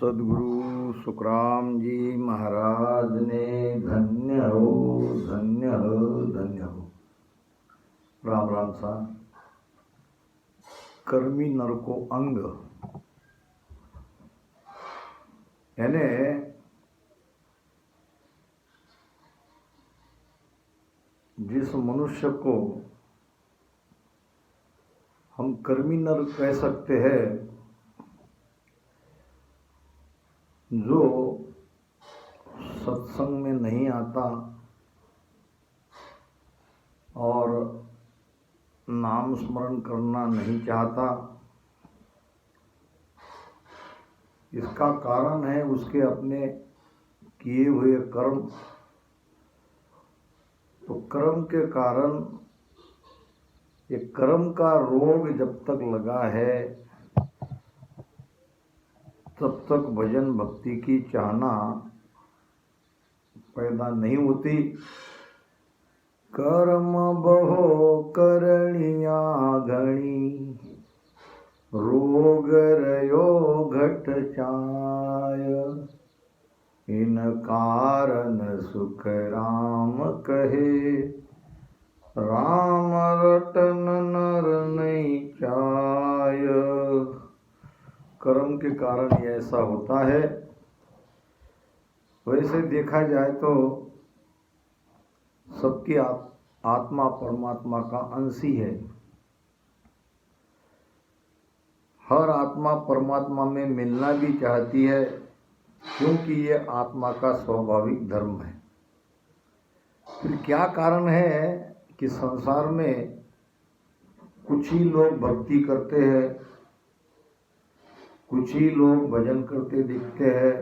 सदगुरु सुखराम जी महाराज ने धन्य हो धन्य हो धन्य हो। राम राम सा कर्मी नर को अंग यानी जिस मनुष्य को हम कर्मी नर कह सकते हैं, जो सत्संग में नहीं आता और नाम स्मरण करना नहीं चाहता, इसका कारण है उसके अपने किए हुए कर्म। तो कर्म के कारण ये कर्म का रोग जब तक लगा है तब तक भजन भक्ति की चाहना पैदा नहीं होती। कर्म बहो करणिया घणी, रोग रयो घट चाय, इन कारण सुख राम कहे, राम रटन नर नहीं चाय। कर्म के कारण ये ऐसा होता है। वैसे देखा जाए तो सबकी आत्मा परमात्मा का अंश ही है। हर आत्मा परमात्मा में मिलना भी चाहती है, क्योंकि ये आत्मा का स्वाभाविक धर्म है। फिर क्या कारण है कि संसार में कुछ ही लोग भक्ति करते हैं, कुछ ही लोग भजन करते दिखते हैं,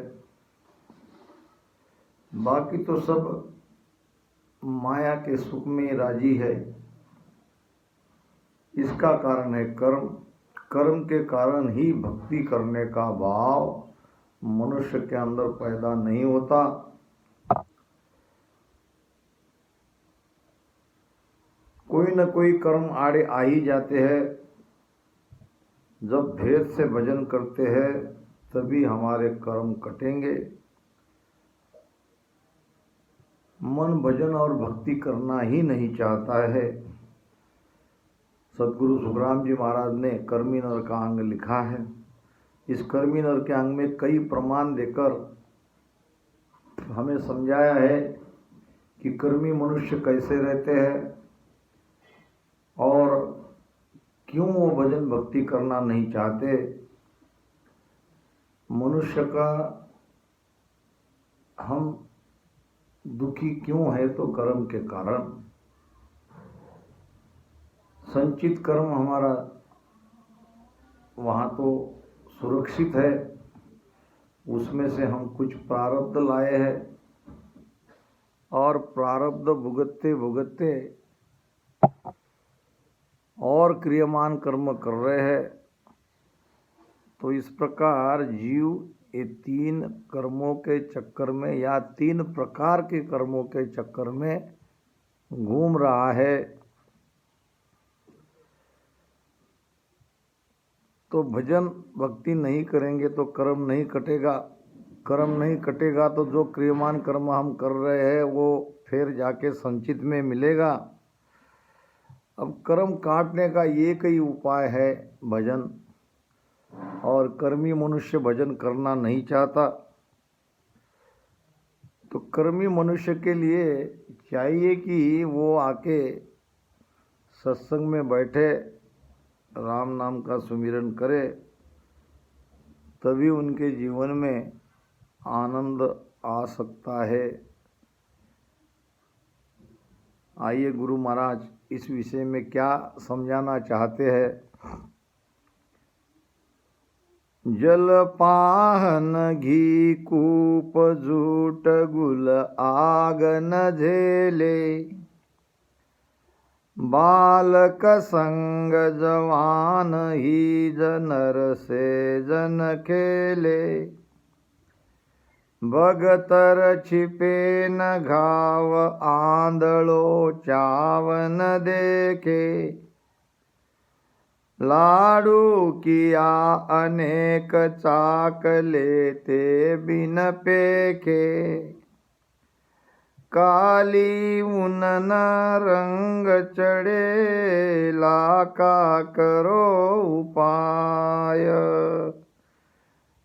बाकी तो सब माया के सुख में राजी है। इसका कारण है कर्म। कर्म के कारण ही भक्ति करने का भाव मनुष्य के अंदर पैदा नहीं होता। कोई न कोई कर्म आड़े आ ही जाते हैं। जब भेद से भजन करते हैं तभी हमारे कर्म कटेंगे। मन भजन और भक्ति करना ही नहीं चाहता है। सदगुरु सुखराम जी महाराज ने कर्मी नर का अंग लिखा है। इस कर्मी नर के अंग में कई प्रमाण देकर हमें समझाया है कि कर्मी मनुष्य कैसे रहते हैं और क्यों वो भजन भक्ति करना नहीं चाहते। मनुष्य का हम दुखी क्यों है, तो कर्म के कारण। संचित कर्म हमारा वहाँ तो सुरक्षित है, उसमें से हम कुछ प्रारब्ध लाए हैं और प्रारब्ध भुगतते भुगतते और क्रियमान कर्म कर रहे हैं। तो इस प्रकार जीव ये तीन कर्मों के चक्कर में या तीन प्रकार के कर्मों के चक्कर में घूम रहा है। तो भजन भक्ति नहीं करेंगे तो कर्म नहीं कटेगा। कर्म नहीं कटेगा तो जो क्रियमान कर्म हम कर रहे हैं वो फिर जाके संचित में मिलेगा। अब कर्म काटने का एक ही उपाय है भजन, और कर्मी मनुष्य भजन करना नहीं चाहता। तो कर्मी मनुष्य के लिए चाहिए कि वो आके सत्संग में बैठे, राम नाम का सुमिरन करे, तभी उनके जीवन में आनंद आ सकता है। आइए गुरु महाराज इस विषय में क्या समझाना चाहते हैं। जल पाहन घी कूप झूठ गुल आग न झेले, बालक संग जवान ही जनर से जन खेले, भगतर छिपे न घाव आंधळो चावन देखे, लाडू किया अनेक चाक लेते बिन पेखे, काली उनन रंग चढ़े लाका करो उपाय।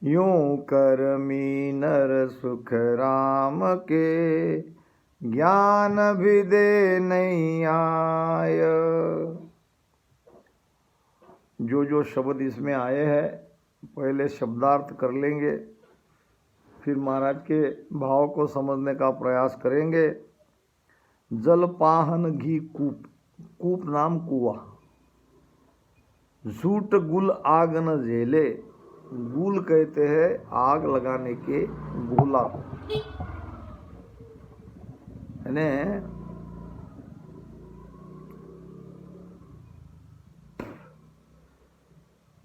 यूं करमी नर सुख राम के, ज्ञान भी दे नहीं आय। जो जो शब्द इसमें आए हैं पहले शब्दार्थ कर लेंगे, फिर महाराज के भाव को समझने का प्रयास करेंगे। जल पाहन घी कूप, कूप नाम कुआ। झूठ गुल आग न झेले, गुल कहते हैं आग लगाने के गोला को, यानी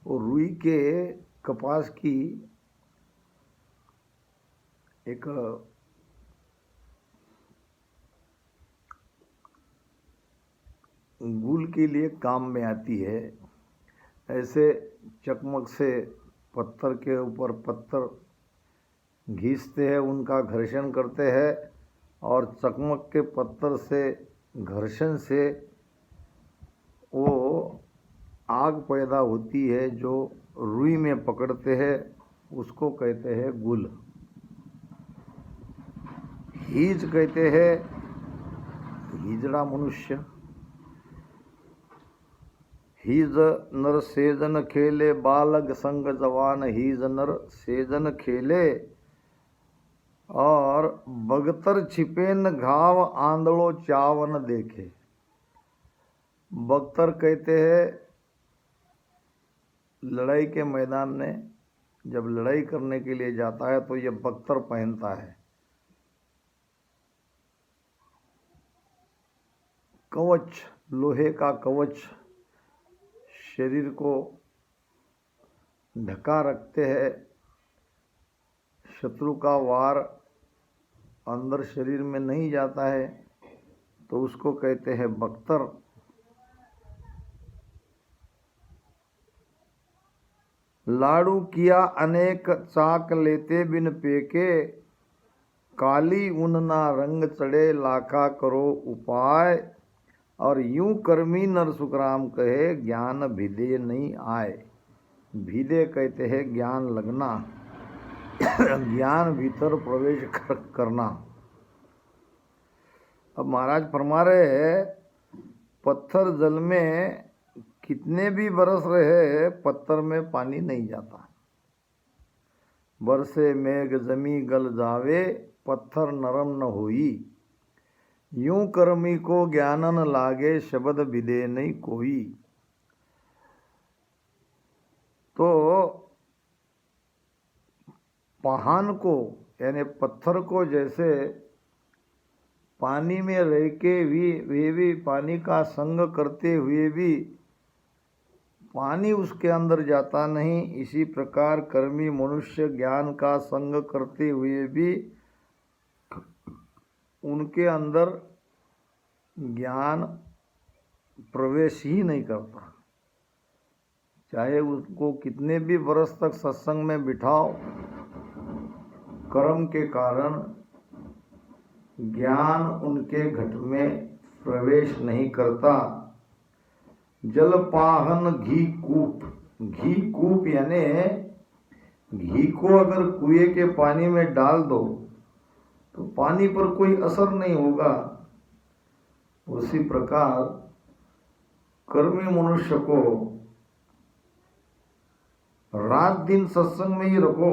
रुई के कपास की एक गुल के लिए काम में आती है। ऐसे चकमक से पत्थर के ऊपर पत्थर घिसते हैं, उनका घर्षण करते हैं और चकमक के पत्थर से घर्षण से वो आग पैदा होती है जो रुई में पकड़ते हैं, उसको कहते हैं गुल। हीज कहते हैं हिजड़ा मनुष्य। हीज नर सेजन खेले, बालक संग जवान हीज नर सेजन खेले। और बगतर छिपेन घाव, आंधड़ो चावन देखे। बख्तर कहते हैं लड़ाई के मैदान में जब लड़ाई करने के लिए जाता है तो ये बख्तर पहनता है। कवच, लोहे का कवच शरीर को ढका रखते हैं, शत्रु का वार अंदर शरीर में नहीं जाता है, तो उसको कहते हैं बख्तर। लाडू किया अनेक चाक लेते बिन पेके, काली ऊन ना रंग चढ़े लाखा करो उपाय। और यूं कर्मी नर सुखराम कहे, ज्ञान भिदे नहीं आए। भिदे कहते हैं ज्ञान लगना, ज्ञान भीतर प्रवेश करना। अब महाराज फरमा रहे हैं पत्थर जल में कितने भी बरस रहे पत्थर में पानी नहीं जाता। बरसे मेघ जमी गल जावे, पत्थर नरम न होई। यूं कर्मी को ज्ञान न लागे, शब्द विदे नहीं कोई। तो पहान को यानी पत्थर को जैसे पानी में रह के भी वे भी पानी का संग करते हुए भी पानी उसके अंदर जाता नहीं, इसी प्रकार कर्मी मनुष्य ज्ञान का संग करते हुए भी उनके अंदर ज्ञान प्रवेश ही नहीं करता। चाहे उसको कितने भी बरस तक सत्संग में बिठाओ, कर्म के कारण ज्ञान उनके घट में प्रवेश नहीं करता। जल पाहन घी कूप, घी कूप यानी घी को अगर कुएं के पानी में डाल दो तो पानी पर कोई असर नहीं होगा। उसी प्रकार कर्मी मनुष्य को रात दिन सत्संग में ही रखो,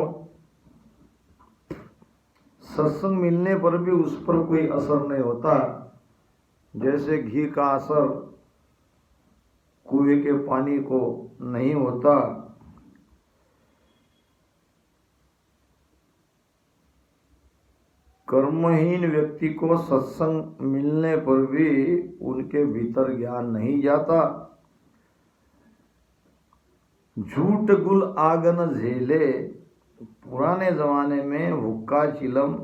सत्संग मिलने पर भी उस पर कोई असर नहीं होता। जैसे घी का असर कुएं के पानी को नहीं होता। कर्महीन व्यक्ति को सत्संग मिलने पर भी उनके भीतर ज्ञान नहीं जाता। झूठ गुल आगन झेले, पुराने जमाने में हुक्का चिलम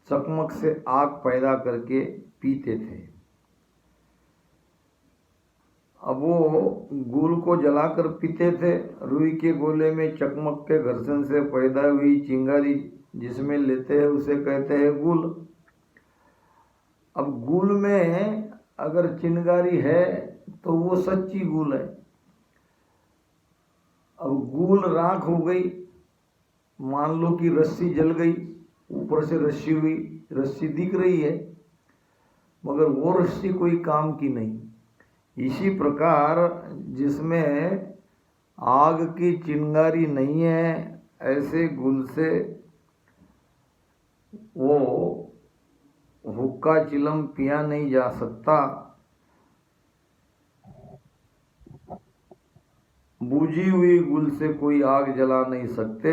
चकमक से आग पैदा करके पीते थे। अब वो गुल को जलाकर पीते थे। रुई के गोले में चकमक के घर्षण से पैदा हुई चिंगारी जिसमें लेते हैं उसे कहते हैं गुल। अब गुल में अगर चिंगारी है तो वो सच्ची गुल है। अब गुल राख हो गई, मान लो कि रस्सी जल गई, ऊपर से रस्सी हुई, रस्सी दिख रही है मगर वो रस्सी कोई काम की नहीं। इसी प्रकार जिसमें आग की चिंगारी नहीं है ऐसे गुल से वो हुक्का चिलम पिया नहीं जा सकता। बूझी हुई गुल से कोई आग जला नहीं सकते।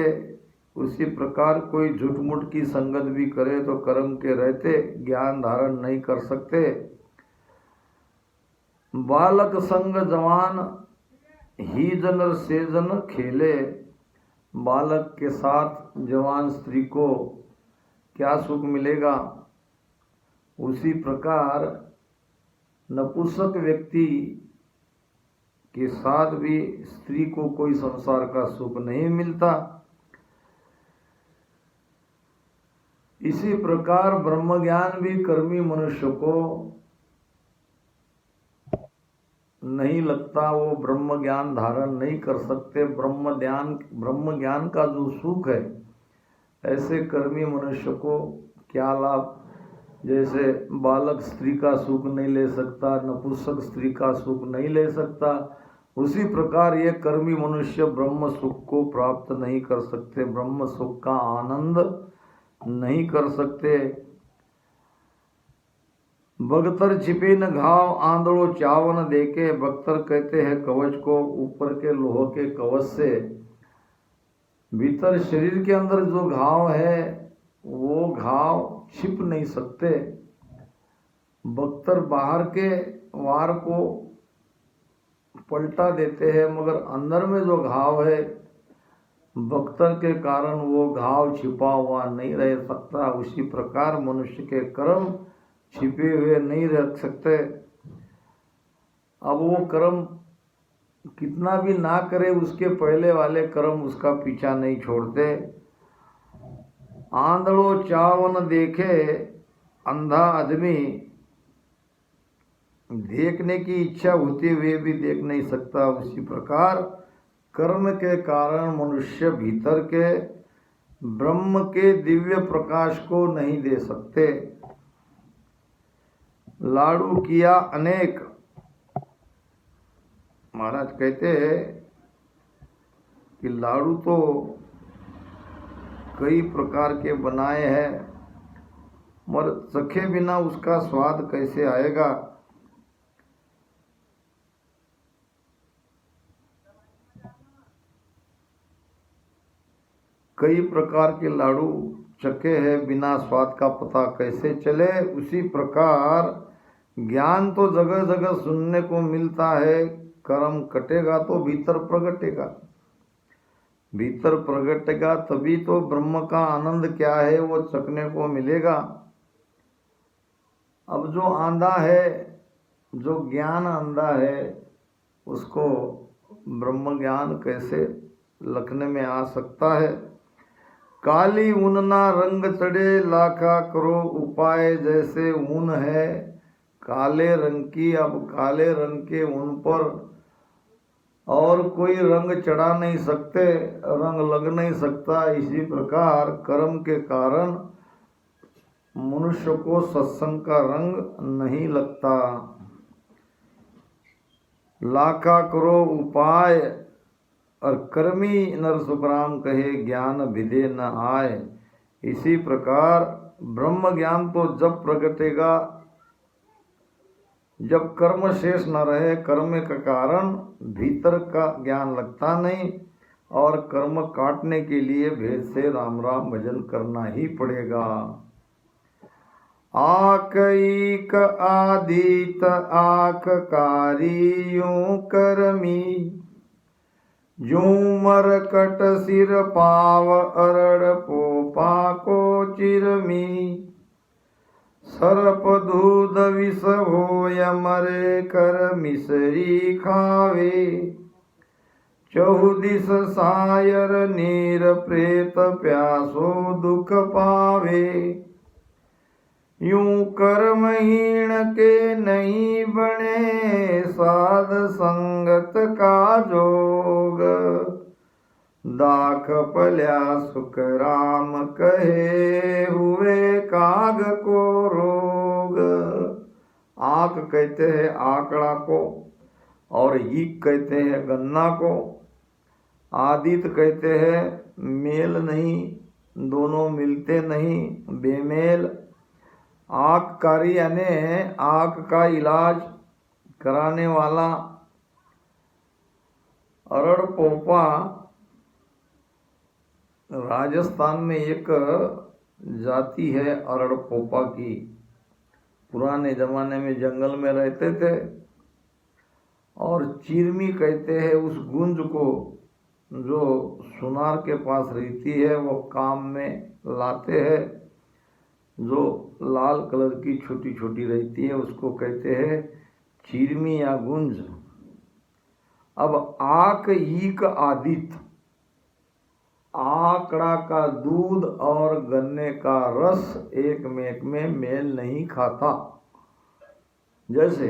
उसी प्रकार कोई झूठमुठ की संगत भी करे तो कर्म के रहते ज्ञान धारण नहीं कर सकते। बालक संग जवान ही जन से जन खेले। बालक के साथ जवान स्त्री को क्या सुख मिलेगा? उसी प्रकार नपुंसक व्यक्ति के साथ भी स्त्री को कोई संसार का सुख नहीं मिलता। इसी प्रकार ब्रह्म ज्ञान भी कर्मी मनुष्य को नहीं लगता, वो ब्रह्म ज्ञान धारण नहीं कर सकते। ब्रह्म ज्ञान का जो सुख है ऐसे कर्मी मनुष्य को क्या लाभ? जैसे बालक स्त्री का सुख नहीं ले सकता, नपुंसक स्त्री का सुख नहीं ले सकता, उसी प्रकार ये कर्मी मनुष्य ब्रह्म सुख को प्राप्त नहीं कर सकते, ब्रह्म सुख का आनंद नहीं कर सकते। बख्तर छिपे न घाव आंधड़ो चावन देके। बख्तर कहते हैं कवच को, ऊपर के लोह के कवच से भीतर शरीर के अंदर जो घाव है वो घाव छिप नहीं सकते। बख्तर बाहर के वार को पलटा देते हैं मगर अंदर में जो घाव है बख्तर के कारण वो घाव छिपा हुआ नहीं रह सकता। उसी प्रकार मनुष्य के कर्म छिपे हुए नहीं रह सकते। अब वो कर्म कितना भी ना करे उसके पहले वाले कर्म उसका पीछा नहीं छोड़ते। आंधड़ो चावन देखे, अंधा आदमी देखने की इच्छा होते हुए भी देख नहीं सकता। उसी प्रकार कर्म के कारण मनुष्य भीतर के ब्रह्म के दिव्य प्रकाश को नहीं दे सकते। लाड़ू किया अनेक। महाराज कहते हैं कि लाड़ू तो कई प्रकार के बनाए हैं मगर चखे बिना उसका स्वाद कैसे आएगा? कई प्रकार के लाड़ू चखे हैं, बिना स्वाद का पता कैसे चले? उसी प्रकार ज्ञान तो जगह जगह सुनने को मिलता है, कर्म कटेगा तो भीतर प्रगटेगा, भीतर प्रगटेगा तभी तो ब्रह्म का आनंद क्या है वो चखने को मिलेगा। अब जो आंधा है, जो ज्ञान अंधा है, उसको ब्रह्म ज्ञान कैसे लखने में आ सकता है? काली ऊन ना रंग चढ़े, लाखा करो उपाय। जैसे ऊन है काले रंग की, अब काले रंग के ऊन पर और कोई रंग चढ़ा नहीं सकते, रंग लग नहीं सकता। इसी प्रकार कर्म के कारण मनुष्य को सत्संग का रंग नहीं लगता। लाखा करो उपाय और कर्मी नर सुखराम कहे, ज्ञान विदे न आए। इसी प्रकार ब्रह्म ज्ञान तो जब प्रगटेगा जब कर्म शेष न रहे। कर्म के कारण भीतर का ज्ञान लगता नहीं और कर्म काटने के लिए भेद से राम राम भजन करना ही पड़ेगा। आक ईक आदित आक कारी यूं करमी, जूं मरकट सिर पाव अरड़ पोपा को चिरमी। सर्प दूध विष होय मरे कर मिसरी खावे। चौदिस सायर नीर प्रेत प्यासो दुख पावे। यूं कर्महीन के नहीं बने साध संगत का जोग। दाख पल्या सुख राम कहे हुए काग को रोग। आक कहते हैं आकड़ा को और ईक कहते हैं गन्ना को। आदित कहते हैं मेल नहीं, दोनों मिलते नहीं, बेमेल। आककारी यानी आँख का इलाज कराने वाला। अरड़ पोपा राजस्थान में एक जाति है अरड़ पोपा की। पुराने जमाने में जंगल में रहते थे और चिरमी कहते हैं उस गुंज को जो सुनार के पास रहती है, वो काम में लाते हैं। जो लाल कलर की छोटी छोटी रहती है उसको कहते हैं चिरमी या गुंज। अब आक ईक आदित, आकड़ा का दूध और गन्ने का रस एक में मेल नहीं खाता। जैसे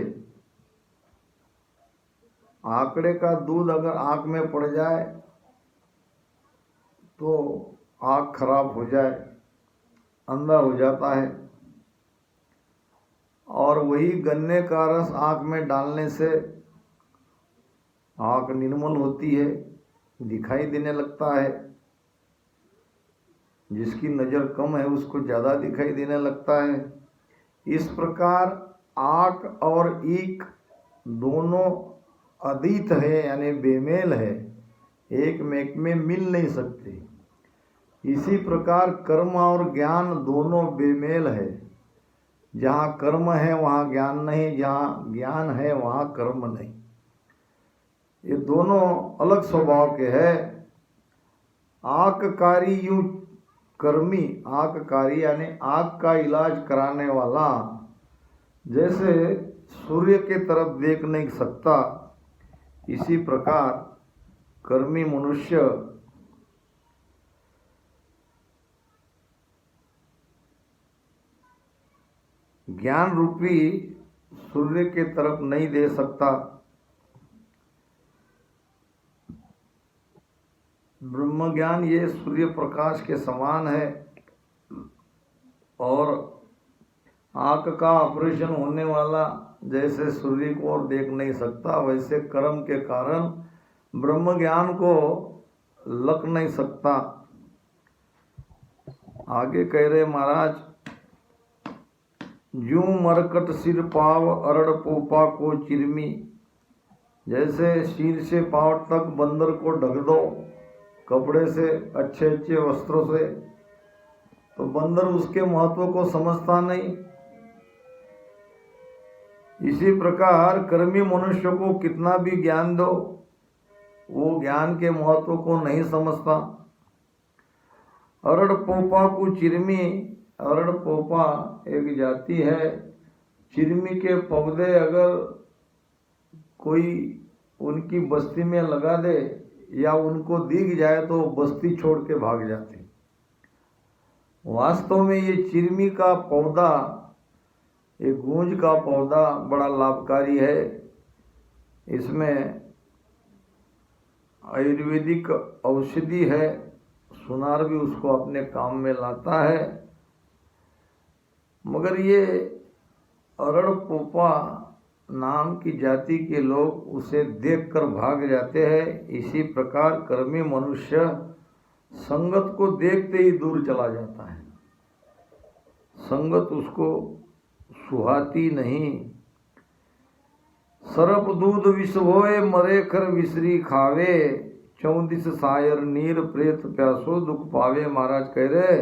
आकड़े का दूध अगर आँख में पड़ जाए तो आँख खराब हो जाए, अंधा हो जाता है। और वही गन्ने का रस आँख में डालने से आँख निर्मल होती है, दिखाई देने लगता है। जिसकी नज़र कम है उसको ज़्यादा दिखाई देने लगता है। इस प्रकार आँख और ईक दोनों अदित है यानी बेमेल है, एक में मिल नहीं सकते। इसी प्रकार कर्म और ज्ञान दोनों बेमेल है। जहाँ कर्म है वहाँ ज्ञान नहीं, जहाँ ज्ञान है वहाँ कर्म नहीं। ये दोनों अलग स्वभाव के हैं। आककारी यूं कर्मी, आककारी यानी आँख का इलाज कराने वाला जैसे सूर्य के तरफ देख नहीं सकता, इसी प्रकार कर्मी मनुष्य ज्ञान रूपी सूर्य के तरफ नहीं दे सकता। ब्रह्म ज्ञान ये सूर्य प्रकाश के समान है। और आँख का ऑपरेशन होने वाला जैसे सूर्य को और देख नहीं सकता, वैसे कर्म के कारण ब्रह्म ज्ञान को लग नहीं सकता। आगे कह रहे महाराज, यूं मरकट सिर पाव अरड़ पोपा को चिरमी। जैसे सिर से पांव तक बंदर को ढक दो कपड़े से, अच्छे अच्छे वस्त्रों से, तो बंदर उसके महत्व को समझता नहीं। इसी प्रकार कर्मी मनुष्य को कितना भी ज्ञान दो, वो ज्ञान के महत्व को नहीं समझता। अरड़ पोपा को चिरमी, अरड़ पोपा एक जाति है। चिरमी के पौधे अगर कोई उनकी बस्ती में लगा दे या उनको दिख जाए तो बस्ती छोड़ के भाग जाते। वास्तव में ये चिरमी का पौधा, एक गूंज का पौधा बड़ा लाभकारी है। इसमें आयुर्वेदिक औषधि है, सुनार भी उसको अपने काम में लाता है। मगर ये अरड़ पोपा नाम की जाति के लोग उसे देखकर भाग जाते हैं। इसी प्रकार कर्मी मनुष्य संगत को देखते ही दूर चला जाता है। संगत उसको सुहाती नहीं। सरप दूध विष होए मरे खर विसरी खावे। 34 सायर नीर प्रेत प्यासो दुख पावे। महाराज कह रहे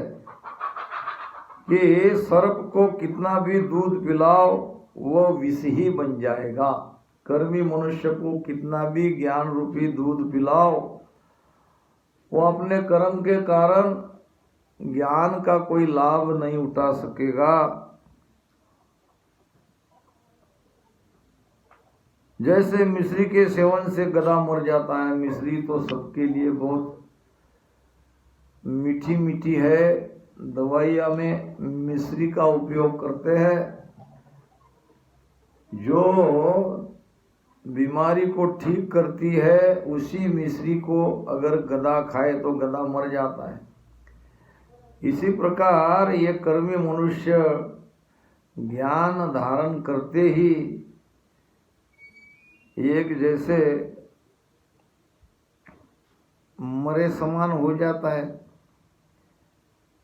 कि सर्प को कितना भी दूध पिलाओ वो विष ही बन जाएगा। कर्मी मनुष्य को कितना भी ज्ञान रूपी दूध पिलाओ, वो अपने कर्म के कारण ज्ञान का कोई लाभ नहीं उठा सकेगा। जैसे मिश्री के सेवन से गधा मर जाता है। मिश्री तो सबके लिए बहुत मीठी मीठी है। दवाइयाँ में मिश्री का उपयोग करते हैं। जो बीमारी को ठीक करती है उसी मिश्री को अगर गधा खाए तो गधा मर जाता है। इसी प्रकार ये कर्मी मनुष्य ज्ञान धारण करते ही एक जैसे मरे समान हो जाता है।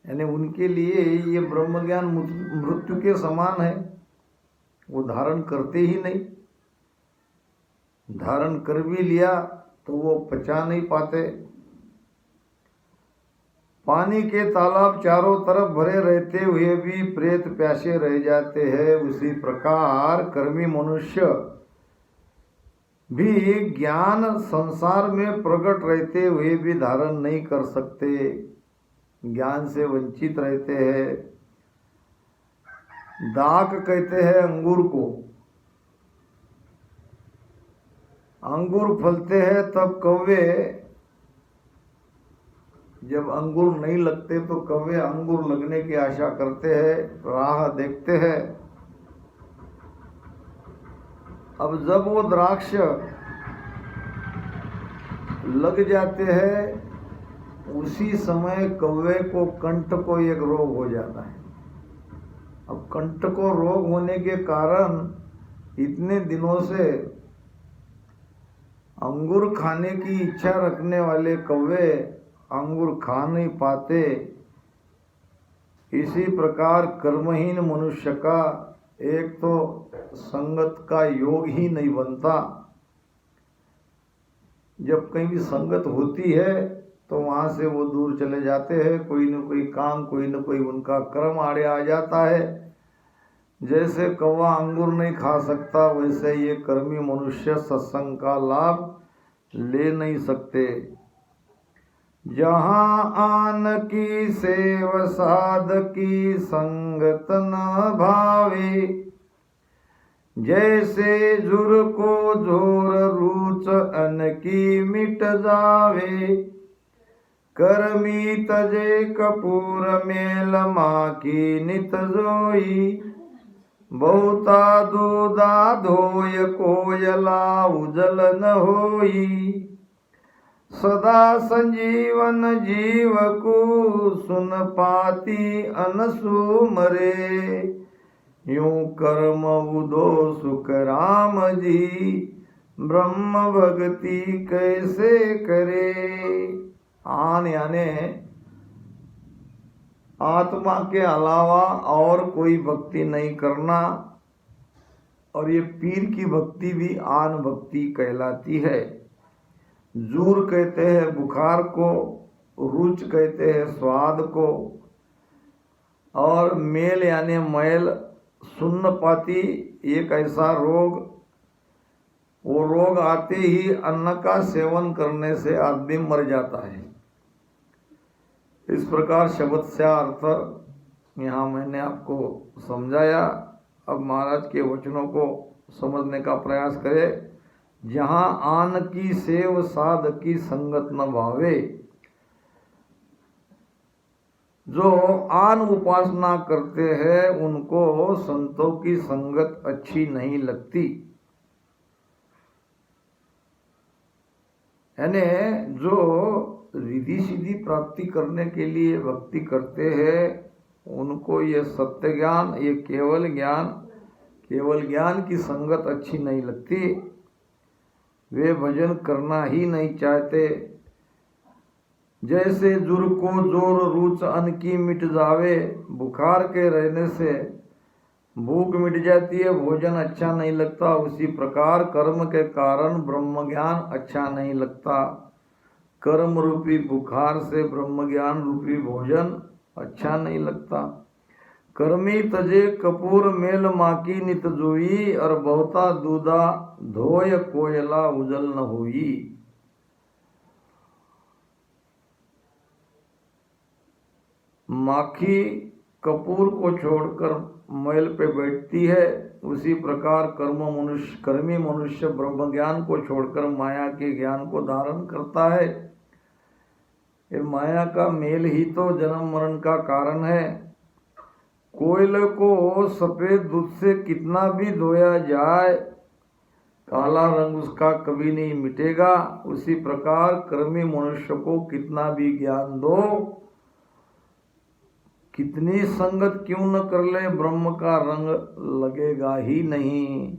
यानी उनके लिए ये ब्रह्म ज्ञान मृत्यु के समान है। वो धारण करते ही नहीं, धारण कर भी लिया तो वो पचा नहीं पाते। पानी के तालाब चारों तरफ भरे रहते हुए भी प्रेत प्यासे रह जाते हैं। उसी प्रकार कर्मी मनुष्य भी ज्ञान संसार में प्रकट रहते हुए भी धारण नहीं कर सकते, ज्ञान से वंचित रहते हैं। दाक कहते हैं अंगूर को। अंगूर फलते हैं तब कौवे, जब अंगूर नहीं लगते तो कौवे अंगूर लगने की आशा करते हैं, राह देखते हैं। अब जब वो द्राक्ष लग जाते हैं उसी समय कौवे को कंठ को एक रोग हो जाता है। अब कंठ को रोग होने के कारण इतने दिनों से अंगूर खाने की इच्छा रखने वाले कौवे अंगूर खा नहीं पाते। इसी प्रकार कर्महीन मनुष्य का एक तो संगत का योग ही नहीं बनता। जब कहीं भी संगत होती है तो वहाँ से वो दूर चले जाते हैं। कोई न कोई काम, कोई न कोई उनका कर्म आड़े आ जाता है। जैसे कौवा अंगूर नहीं खा सकता वैसे ये कर्मी मनुष्य सत्संग का लाभ ले नहीं सकते। जहाँ आन की सेव साध की संगत न भावे, जैसे झुर को झोर रूच अन की मिट जावे। कर्मी तजे कपूर मेल माँ की नित जोई, बहुता दूधा धोय कोयला उजल न होई। सदा संजीवन जीव को सुन पाती अनसु मरे, यूं कर्म उदो सुख राम जी, ब्रह्म भक्ति कैसे करे। आन याने आत्मा के अलावा और कोई भक्ति नहीं करना। और ये पीर की भक्ति भी आन भक्ति कहलाती है। जूर कहते हैं बुखार को, रुच कहते हैं स्वाद को, और मेल यानी मैल, सुन्नपाती एक ऐसा रोग, वो रोग आते ही अन्न का सेवन करने से आदमी मर जाता है। इस प्रकार शब्द से अर्थ यहाँ मैंने आपको समझाया। अब महाराज के वचनों को समझने का प्रयास करें। जहाँ आन की सेव साध की संगत न भावे, जो आन उपासना करते हैं उनको संतों की संगत अच्छी नहीं लगती। यानी जो रिद्धि सिद्धि प्राप्ति करने के लिए भक्ति करते हैं उनको ये सत्य ज्ञान, ये केवल ज्ञान की संगत अच्छी नहीं लगती। वे भजन करना ही नहीं चाहते। जैसे जुर को जोर रूच अन्न की मिट जावे, बुखार के रहने से भूख मिट जाती है, भोजन अच्छा नहीं लगता। उसी प्रकार कर्म के कारण ब्रह्म ज्ञान अच्छा नहीं लगता। कर्म रूपी बुखार से ब्रह्म ज्ञान रूपी भोजन अच्छा नहीं लगता। कर्मी तजे कपूर मेल माकी नित जोई, और बहुता दूधा धोय कोयला उजल न हुई। माखी कपूर को छोड़कर मैल पे बैठती है, उसी प्रकार कर्मी मनुष्य ब्रह्म ज्ञान को छोड़कर माया के ज्ञान को धारण करता है। ये माया का मेल ही तो जन्म मरण का कारण है। कोयले को सफेद दूध से कितना भी धोया जाए, काला रंग उसका कभी नहीं मिटेगा। उसी प्रकार कर्मी मनुष्य को कितना भी ज्ञान दो, कितनी संगत क्यों न कर ले, ब्रह्म का रंग लगेगा ही नहीं।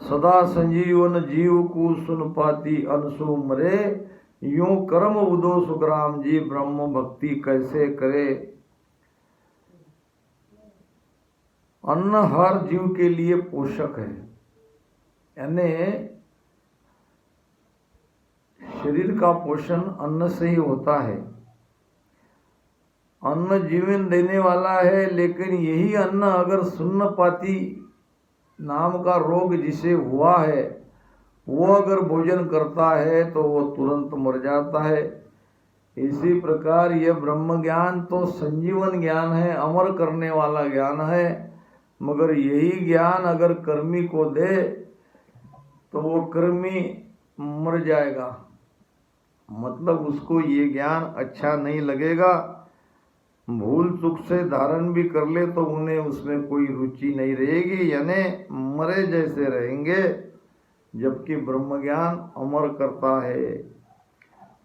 सदा संजीवन जीव को सुन पाती अनसु मरे, यूं कर्म उदो सुखराम जी ब्रह्म भक्ति कैसे करे। अन्न हर जीव के लिए पोषक है, यानी शरीर का पोषण अन्न से ही होता है। अन्न जीवन देने वाला है, लेकिन यही अन्न अगर सुन्नपाती नाम का रोग जिसे हुआ है वो अगर भोजन करता है तो वो तुरंत मर जाता है। इसी प्रकार यह ब्रह्म ज्ञान तो संजीवन ज्ञान है, अमर करने वाला ज्ञान है, मगर यही ज्ञान अगर कर्मी को दे तो वो कर्मी मर जाएगा। मतलब उसको ये ज्ञान अच्छा नहीं लगेगा। भूल चूक से धारण भी कर ले तो उन्हें उसमें कोई रुचि नहीं रहेगी, यानी मरे जैसे रहेंगे। जबकि ब्रह्म ज्ञान अमर करता है।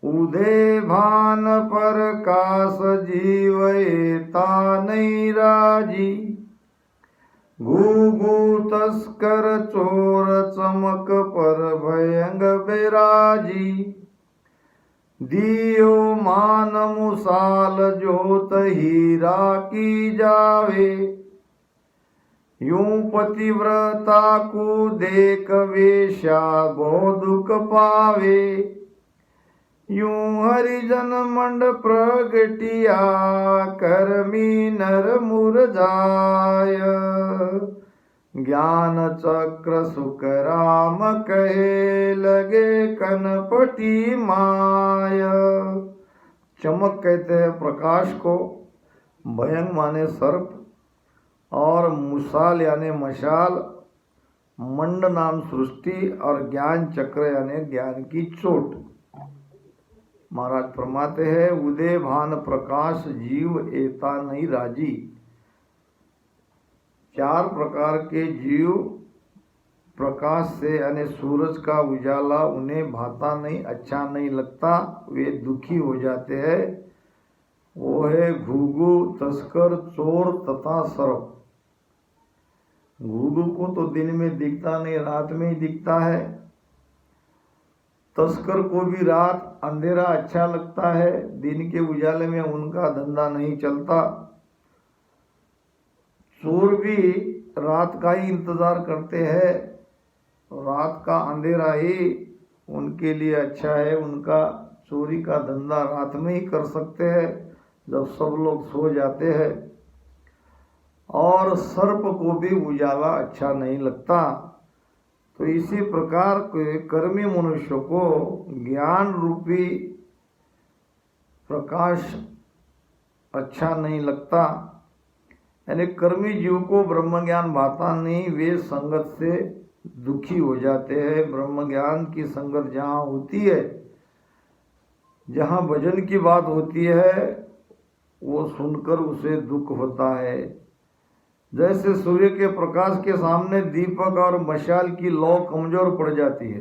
उदे भान पर कास जीवता नहीं राजी, घूघू तस्कर चोर चमक पर भयंग बेराजी। दियो मान मुसाल जोत हीरा की जावे, यूं पतिव्रता को देख वेश्या बहु दुख पावे। यूं हरिजन मंड प्रगटिया कर्मी नर मुरझाय। ज्ञान चक्र सुख राम कहे लगे कनपटी माय। चमक कहते हैं प्रकाश को, भयंग माने सर्प, और मुसाल यानी मशाल, मंड नाम सृष्टि, और ज्ञान चक्र यानी ज्ञान की चोट। महाराज फरमाते हैं उदय भान प्रकाश जीव एता नहीं राजी। चार प्रकार के जीव प्रकाश से यानी सूरज का उजाला उन्हें भाता नहीं, अच्छा नहीं लगता, वे दुखी हो जाते हैं। वो है घुघु, तस्कर, चोर तथा सर्प। घुघु को तो दिन में दिखता नहीं, रात में ही दिखता है। तस्कर को भी रात अंधेरा अच्छा लगता है, दिन के उजाले में उनका धंधा नहीं चलता। चोर भी रात का ही इंतजार करते हैं, रात का अंधेरा ही उनके लिए अच्छा है। उनका चोरी का धंधा रात में ही कर सकते हैं जब सब लोग सो जाते हैं। और सर्प को भी उजाला अच्छा नहीं लगता। तो इसी प्रकार के कर्मी मनुष्य को ज्ञान रूपी प्रकाश अच्छा नहीं लगता, यानी कर्मी जीव को ब्रह्म ज्ञान भाता नहीं, वे संगत से दुखी हो जाते हैं। ब्रह्म ज्ञान की संगत जहाँ होती है, जहाँ भजन की बात होती है, वो सुनकर उसे दुख होता है। जैसे सूर्य के प्रकाश के सामने दीपक और मशाल की लौ कमजोर पड़ जाती है।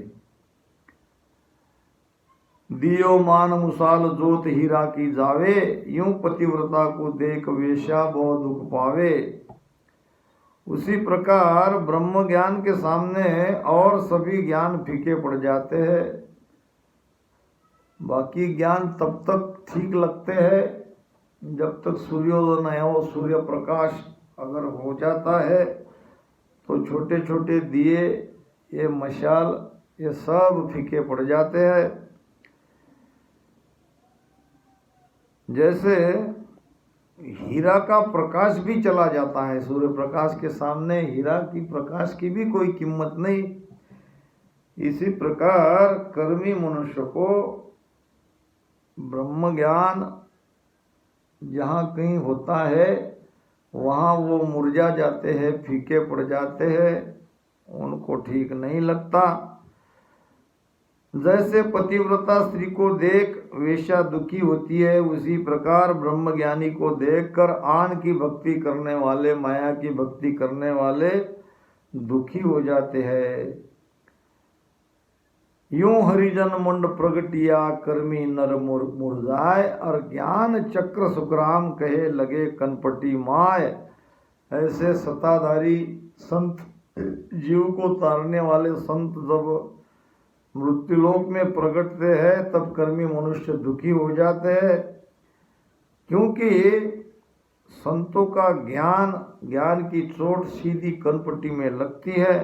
दियो मान मुसाल जोत हीरा की जावे, यूं पतिव्रता को देख वेश्या बहु दुख पावे। उसी प्रकार ब्रह्म ज्ञान के सामने और सभी ज्ञान फीके पड़ जाते हैं। बाकी ज्ञान तब तक ठीक लगते हैं जब तक सूर्योदय न हो। सूर्य प्रकाश अगर हो जाता है तो छोटे छोटे दिए, ये मशाल, ये सब फीके पड़ जाते हैं। जैसे हीरा का प्रकाश भी चला जाता है, सूर्य प्रकाश के सामने हीरा की प्रकाश की भी कोई कीमत नहीं। इसी प्रकार कर्मी मनुष्य को ब्रह्म ज्ञान जहाँ कहीं होता है वहाँ वो मुरझा जाते हैं, फीके पड़ जाते हैं, उनको ठीक नहीं लगता। जैसे पतिव्रता स्त्री को देख वेश्या दुखी होती है, उसी प्रकार ब्रह्मज्ञानी को देखकर आन की भक्ति करने वाले, माया की भक्ति करने वाले दुखी हो जाते हैं। यूं हरिजन मुंड प्रगटिया कर्मी नर मुरझाए, और ज्ञान चक्र सुखराम कहे लगे कनपटी माय। ऐसे सत्ताधारी संत, जीव को तारने वाले संत जब मृत्युलोक में प्रकटते हैं तब कर्मी मनुष्य दुखी हो जाते हैं, क्योंकि संतों का ज्ञान की चोट सीधी कनपटी में लगती है।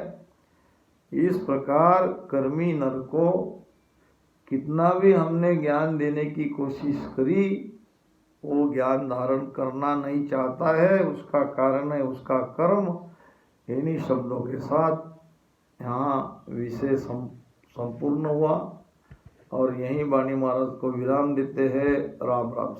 इस प्रकार कर्मी नर को कितना भी हमने ज्ञान देने की कोशिश करी, वो ज्ञान धारण करना नहीं चाहता है। उसका कारण है उसका कर्म। इन्हीं शब्दों के साथ यहाँ विषय संपूर्ण हुआ और यहीं वाणी महाराज को विराम देते हैं। राम राम।